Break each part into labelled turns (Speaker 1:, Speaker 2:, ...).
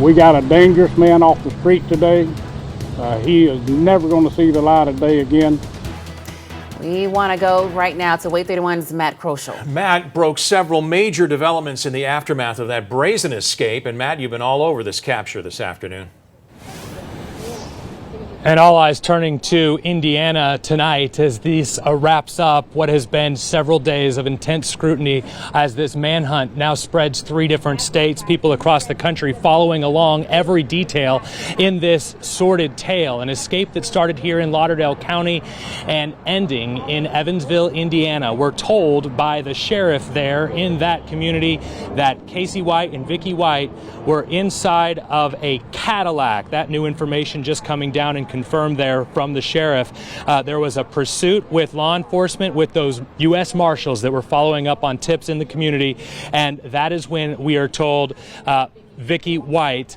Speaker 1: We got a dangerous man off the street today. He is never going to see the light of day again.
Speaker 2: We want to go right now to Wait 31's Matt Kroschel.
Speaker 3: Matt broke several major developments in the aftermath of that brazen escape. And Matt, you've been all over this capture this afternoon.
Speaker 4: And all eyes turning to Indiana tonight as this wraps up what has been several days of intense scrutiny as this manhunt now spreads 3 different states, people across the country following along every detail in this sordid tale. An escape that started here in Lauderdale County and ending in Evansville, Indiana. We're told by the sheriff there in that community that Casey White and Vicky White were inside of a Cadillac. That new information just coming down and confirmed there from the sheriff. There was a pursuit with law enforcement with those U.S. Marshals that were following up on tips in the community, and that is when we are told Vicky White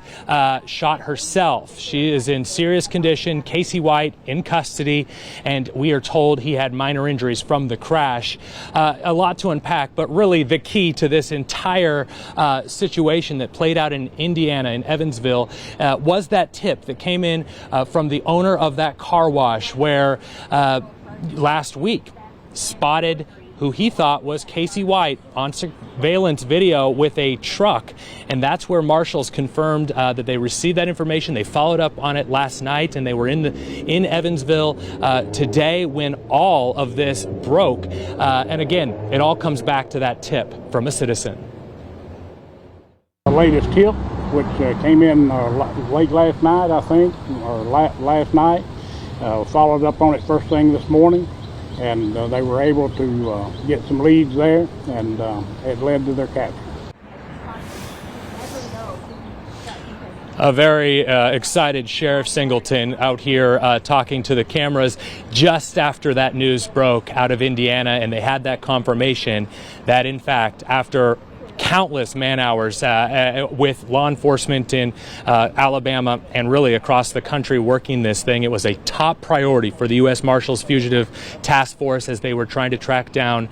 Speaker 4: shot herself. She is in serious condition. Casey White in custody, and we are told he had minor injuries from the crash. A lot to unpack, but really the key to this entire situation that played out in Indiana, in Evansville, was that tip that came in from the owner of that car wash where last week spotted who he thought was Casey White on surveillance video with a truck. And that's where marshals confirmed that they received that information. They followed up on it last night, and they were in Evansville today when all of this broke. And again, it all comes back to that tip from a citizen.
Speaker 1: The latest tip, which came in late last night, I think, or last night, followed up on it first thing this morning. And they were able to get some leads there, and it led to their capture.
Speaker 4: A very excited Sheriff Singleton out here talking to the cameras just after that news broke out of Indiana, and they had that confirmation that, in fact, after countless man hours with law enforcement in Alabama and really across the country working this thing. It was a top priority for the U.S. Marshals Fugitive Task Force as they were trying to track down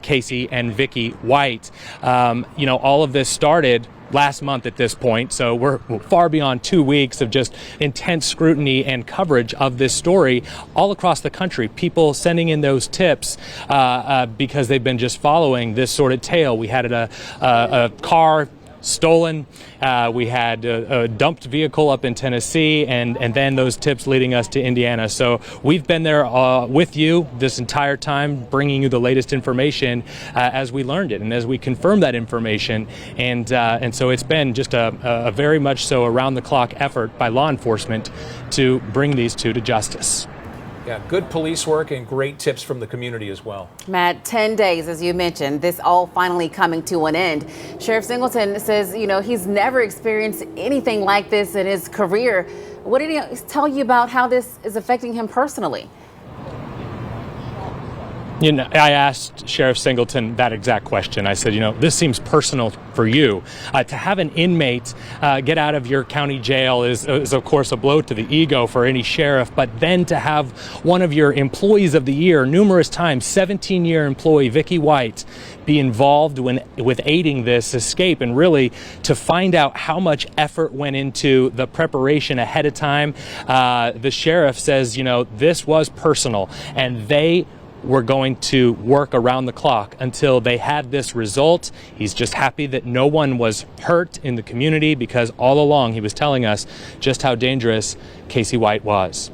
Speaker 4: Casey and Vicky White. You know, all of this started last month at this point, so we're far beyond 2 weeks of just intense scrutiny and coverage of this story all across the country. People sending in those tips because they've been just following this sort of tale. We had a car stolen, we had a dumped vehicle up in Tennessee, and then those tips leading us to Indiana. So we've been there with you this entire time, bringing you the latest information as we learned it and as we confirmed that information. And so it's been just a very much so around-the-clock effort by law enforcement to bring these two to justice.
Speaker 3: Yeah, good police work and great tips from the community as well.
Speaker 2: Matt, 10 days, as you mentioned, this all finally coming to an end. Sheriff Singleton says, you know, he's never experienced anything like this in his career. What did he tell you about how this is affecting him personally?
Speaker 4: You know, I asked Sheriff Singleton that exact question. I said, you know, this seems personal for you. To have an inmate get out of your county jail is of course a blow to the ego for any sheriff, but then to have one of your employees of the year, numerous times, 17-year employee Vicky White, be involved with aiding this escape, and really to find out how much effort went into the preparation ahead of time. The sheriff says, you know, this was personal, and they were going to work around the clock until they had this result. He's just happy that no one was hurt in the community, because all along he was telling us just how dangerous Casey White was.